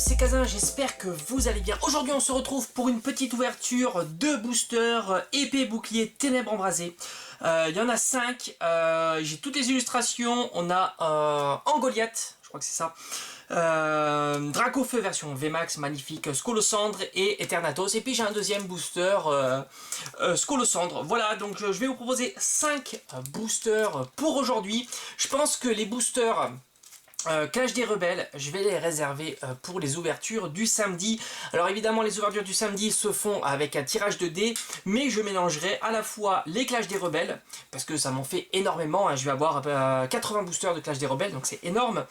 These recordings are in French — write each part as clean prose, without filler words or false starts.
c'est Kazin, j'espère que vous allez bien. Aujourd'hui on se retrouve pour une petite ouverture de boosters épée, bouclier, ténèbres embrasées. Il y en a 5, j'ai toutes les illustrations. On a Angoliath, je crois que c'est ça. Dracofeu version VMAX, magnifique, Scolosandre et Eternatos. Et puis j'ai un deuxième booster, Scolosandre. Voilà, donc je vais vous proposer 5 boosters pour aujourd'hui. Je pense que les boosters Clash des Rebelles, je vais les réserver pour les ouvertures du samedi. Alors évidemment les ouvertures du samedi se font avec un tirage de dés, mais je mélangerai à la fois les Clash des Rebelles, parce que ça m'en fait énormément, hein. Je vais avoir 80 boosters de Clash des Rebelles, donc c'est énorme.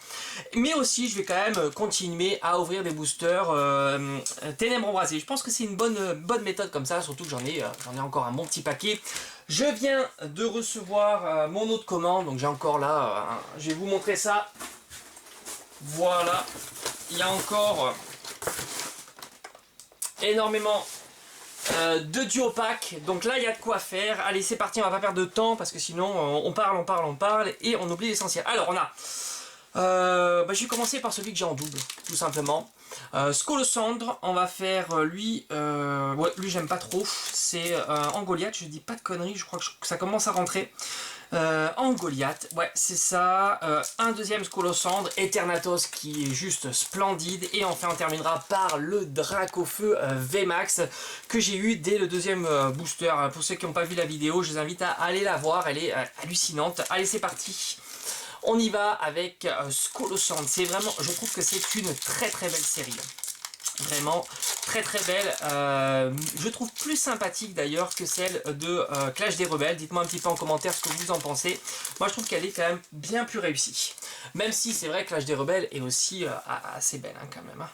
Mais aussi je vais quand même continuer à ouvrir des boosters Ténèbres embrasées. Je pense que c'est une bonne méthode comme ça, surtout que j'en ai encore un bon petit paquet. Je viens de recevoir mon autre commande, donc j'ai encore là, je vais vous montrer ça. Voilà, il y a encore énormément de duo pack, donc là il y a de quoi faire. Allez, c'est parti, on va pas perdre de temps parce que sinon on parle et on oublie l'essentiel. Alors on a, je vais commencer par celui que j'ai en double, tout simplement. Scolosandre, on va faire lui, ouais, lui j'aime pas trop, c'est Angoliath, je dis pas de conneries, je crois que ça commence à rentrer. Angoliath, ouais c'est ça, un deuxième Scolosandre, Eternatos qui est juste splendide, et enfin on terminera par le Dracofeu VMAX que j'ai eu dès le deuxième booster. Pour ceux qui n'ont pas vu la vidéo, je les invite à aller la voir, elle est hallucinante. Allez, c'est parti, on y va avec Scolosandre. C'est vraiment, je trouve que c'est une très belle série. Vraiment très belle, je trouve plus sympathique d'ailleurs que celle de Clash des Rebelles. Dites-moi un petit peu en commentaire ce que vous en pensez. Moi je trouve qu'elle est quand même bien plus réussie, même si c'est vrai que Clash des Rebelles est aussi assez belle, hein, quand même, hein.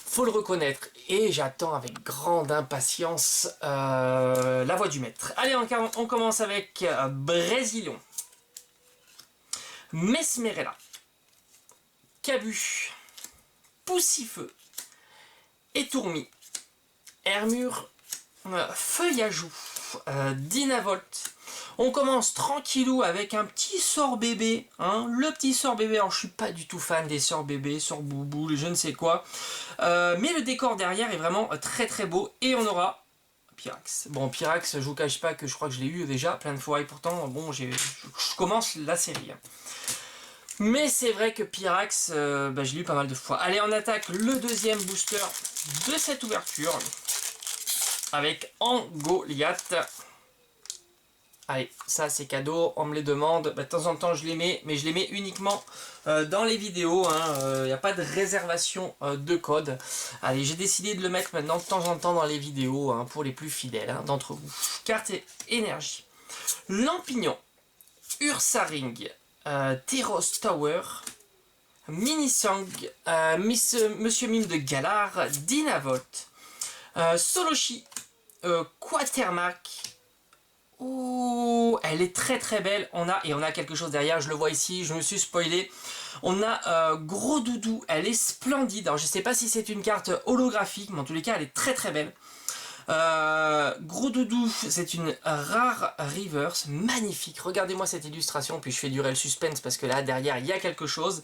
Faut le reconnaître, et j'attends avec grande impatience la voix du maître. Allez, on commence avec Brésilon, Mesmerella, Cabu, Poussifeu, Étourmi, Hermure, Feuillajou, Dynavolt. On commence tranquillou avec un petit sort bébé, hein, le petit sort bébé. Alors je suis pas du tout fan des sorts bébés, sort boubou, je ne sais quoi, mais le décor derrière est vraiment très beau. Et on aura Pyrax. Bon, Pyrax, je vous cache pas que je crois que je l'ai eu déjà plein de fois, et pourtant bon, je commence la série. Mais c'est vrai que Pyrax, je l'ai eu pas mal de fois. Allez, on attaque le deuxième booster de cette ouverture avec Angoliath. Allez, ça c'est cadeau, on me les demande. De temps en temps je les mets, mais je les mets uniquement dans les vidéos. Il n'y a pas de réservation de code. Allez, j'ai décidé de le mettre maintenant de temps en temps dans les vidéos, hein, pour les plus fidèles, hein, d'entre vous. Carte énergie. Lampignon, Ursaring, Teros Tower, Minisang, Monsieur Mime de Galar, Dynavolt, Soloshi, Quatermac. Oh, elle est très belle. On a quelque chose derrière, je le vois ici, je me suis spoilé. On a Gros Doudou, elle est splendide. Alors je sais pas si c'est une carte holographique, mais en tous les cas elle est très belle. Gros Doudou, c'est une rare reverse, magnifique. Regardez-moi cette illustration, puis je fais durer le suspense parce que là derrière il y a quelque chose.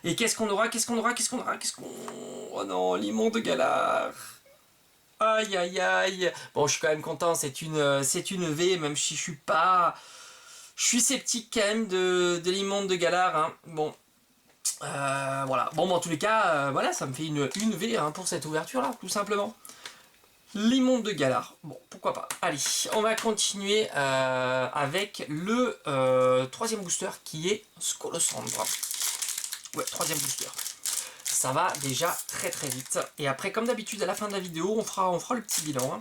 Et qu'est-ce qu'on aura? Oh non, Limon de Galar. Aïe. Bon, je suis quand même content, c'est une V, même si je suis sceptique quand même de l'immonde de Galar, hein. Bon, voilà. Bon, en tous les cas, voilà, ça me fait une V, hein, pour cette ouverture là, tout simplement. L'immonde de Galar, bon, pourquoi pas. Allez, on va continuer avec le troisième booster qui est Scolosandre. Ouais, troisième booster. Ça va déjà très vite. Et après, comme d'habitude, à la fin de la vidéo, on fera le petit bilan, hein.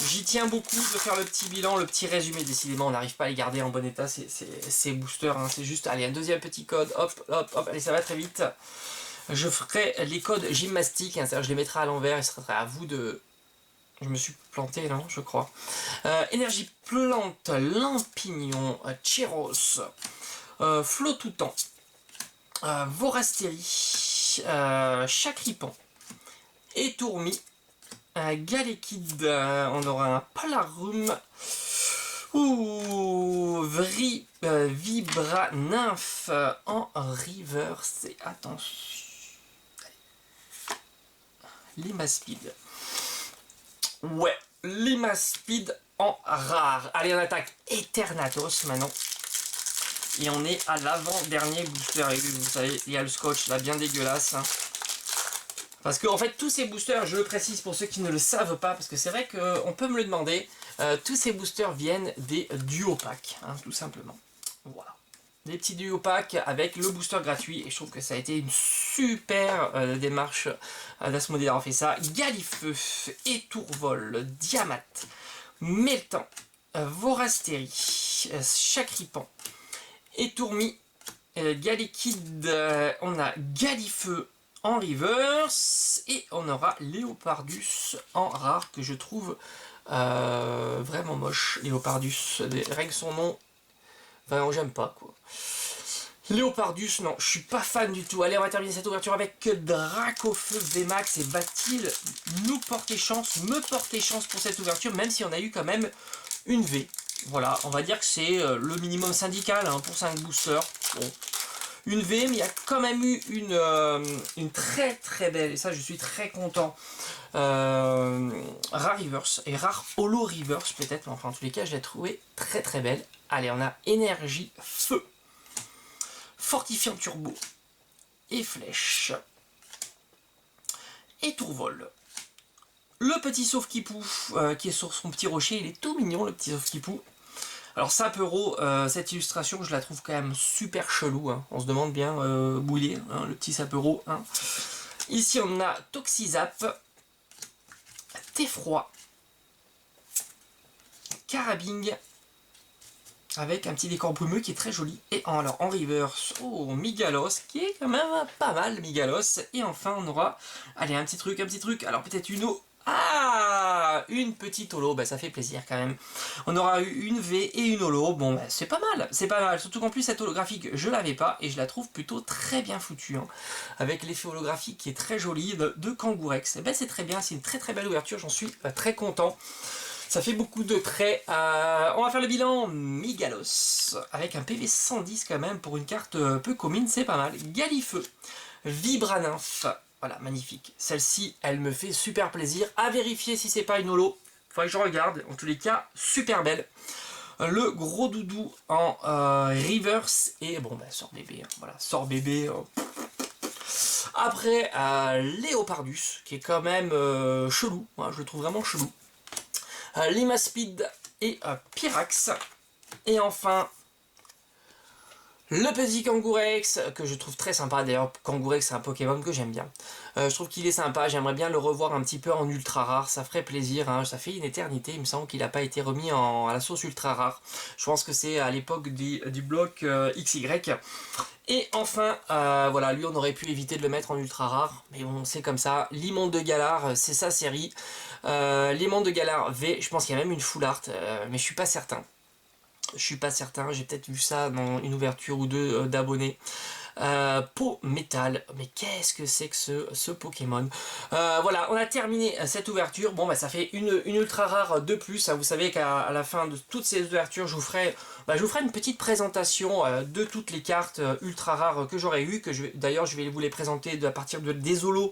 J'y tiens beaucoup de faire le petit bilan, le petit résumé. Décidément, on n'arrive pas à les garder en bon état, ces boosters, hein. C'est juste, allez, un deuxième petit code, hop, allez, ça va très vite. Je ferai les codes gymnastiques, hein, c'est-à-dire je les mettrai à l'envers, et ce sera à vous de... Je me suis planté, non, je crois. Énergie plante, Lampignon, Cheros, Flotoutan, Vorastérie, Chacripan, Étourmi, Galekid, on aura un Palarum, Vibra Nymph en reverse, et attention. Limaspeed. Ouais, Limaspeed en rare. Allez, on attaque Eternatus maintenant. Et on est à l'avant-dernier booster. Et vous savez, il y a le scotch là, bien dégueulasse. Hein. Parce que en fait, tous ces boosters, je le précise pour ceux qui ne le savent pas, parce que c'est vrai qu'on peut me le demander, tous ces boosters viennent des duo packs, hein, tout simplement. Voilà. Des petits duo packs avec le booster gratuit, et je trouve que ça a été une super démarche d'Asmodee d'avoir fait ça. Galifeu, Étourvol, Diamat, Meltan, Vorastéry, Chakripan, Étourmi, Galekid, on a Galifeu en reverse, et on aura Léopardus en rare, que je trouve vraiment moche. Léopardus, rien que son nom, vraiment j'aime pas quoi. Léopardus, non, je suis pas fan du tout. Allez, on va terminer cette ouverture avec Dracofeu VMAX, et va-t-il nous porter chance, me porter chance pour cette ouverture, même si on a eu quand même une V. Voilà, on va dire que c'est le minimum syndical hein, pour 5 boosters. Bon. Une V, mais il y a quand même eu une très très belle, et ça je suis très content, rare reverse, et rare holo reverse peut-être, mais enfin en tous les cas je l'ai trouvé très très belle. Allez, on a énergie feu, fortifiant turbo, et flèche, et tourvol. Le petit sauve-qui-pou qui est sur son petit rocher, il est tout mignon le petit sauve-qui-pou. Alors Sapero, cette illustration, je la trouve quand même super chelou. Hein. On se demande bien où il est, hein, le petit Sapero. Hein. Ici, on a Toxizap, Teffroi, Carabing, avec un petit décor brumeux qui est très joli. Et alors en reverse, oh, Migalos, qui est quand même pas mal, Migalos. Et enfin, on aura, allez, un petit truc. Alors peut-être une eau. Ah, une petite holo, bah, ça fait plaisir quand même. On aura eu une V et une holo, bon bah, c'est pas mal, surtout qu'en plus cette holographique je l'avais pas et je la trouve plutôt très bien foutue, hein, avec l'effet holographique qui est très joli de Kangourex. Et ben c'est très bien, c'est une très très belle ouverture, j'en suis très content. Ça fait beaucoup de traits. On va faire le bilan Migalos, avec un PV 110 quand même pour une carte peu commune, c'est pas mal. Galifeu, Vibranymph. Voilà, magnifique. Celle-ci, elle me fait super plaisir. À vérifier si c'est pas une holo. Faudrait que je regarde. En tous les cas, super belle. Le gros doudou en reverse. Et bon, bah, sort bébé. Hein. Voilà, sort bébé. Après, Léopardus, qui est quand même chelou. Hein, je le trouve vraiment chelou. Limaspeed et Pyrax. Et enfin, le petit Kangourex, que je trouve très sympa. D'ailleurs, Kangourex, c'est un Pokémon que j'aime bien. Je trouve qu'il est sympa. J'aimerais bien le revoir un petit peu en ultra rare. Ça ferait plaisir. Hein. Ça fait une éternité. Il me semble qu'il n'a pas été remis à la sauce ultra rare. Je pense que c'est à l'époque du bloc XY. Et enfin, voilà, lui, on aurait pu éviter de le mettre en ultra rare. Mais bon, c'est comme ça. L'Immonde de Galar, c'est sa série. L'Immonde de Galar V, je pense qu'il y a même une full art. Mais je suis pas certain. J'ai peut-être vu ça dans une ouverture ou deux d'abonnés. Peau métal, mais qu'est-ce que c'est que ce Pokémon. Voilà, on a terminé cette ouverture. Bon, bah, ça fait une ultra rare de plus. Vous savez qu'à la fin de toutes ces ouvertures, je vous ferai une petite présentation de toutes les cartes ultra rares que j'aurais eues. D'ailleurs, je vais vous les présenter à partir des holos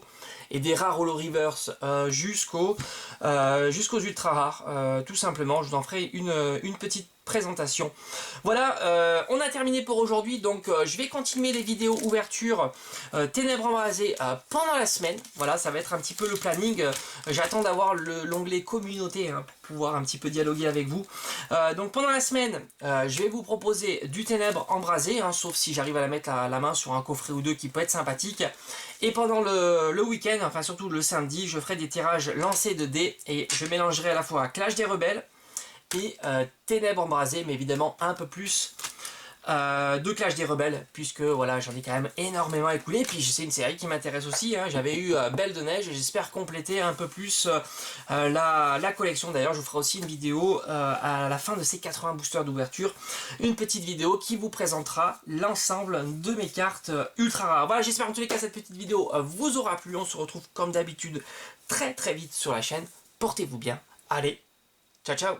et des rares holo reverse jusqu'aux ultra rares. Tout simplement, je vous en ferai une petite présentation. Voilà, on a terminé pour aujourd'hui, donc je vais continuer les vidéos ouverture Ténèbres embrasées pendant la semaine. Voilà, ça va être un petit peu le planning. J'attends d'avoir l'onglet communauté hein, pour pouvoir un petit peu dialoguer avec vous. Donc pendant la semaine, je vais vous proposer du Ténèbres embrasées, hein, sauf si j'arrive à la mettre à la main sur un coffret ou deux qui peut être sympathique. Et pendant le week-end, enfin surtout le samedi, je ferai des tirages lancés de dés et je mélangerai à la fois Clash des Rebelles et Ténèbres embrasées, mais évidemment un peu plus de Clash des Rebelles, puisque voilà, j'en ai quand même énormément écoulé. Puis c'est une série qui m'intéresse aussi, hein. J'avais eu Belle de Neige et j'espère compléter un peu plus la collection. D'ailleurs, je vous ferai aussi une vidéo à la fin de ces 80 boosters d'ouverture, une petite vidéo qui vous présentera l'ensemble de mes cartes ultra rares. Voilà, j'espère en tous les cas cette petite vidéo vous aura plu. On se retrouve comme d'habitude très très vite sur la chaine. Portez-vous bien. Allez, ciao ciao.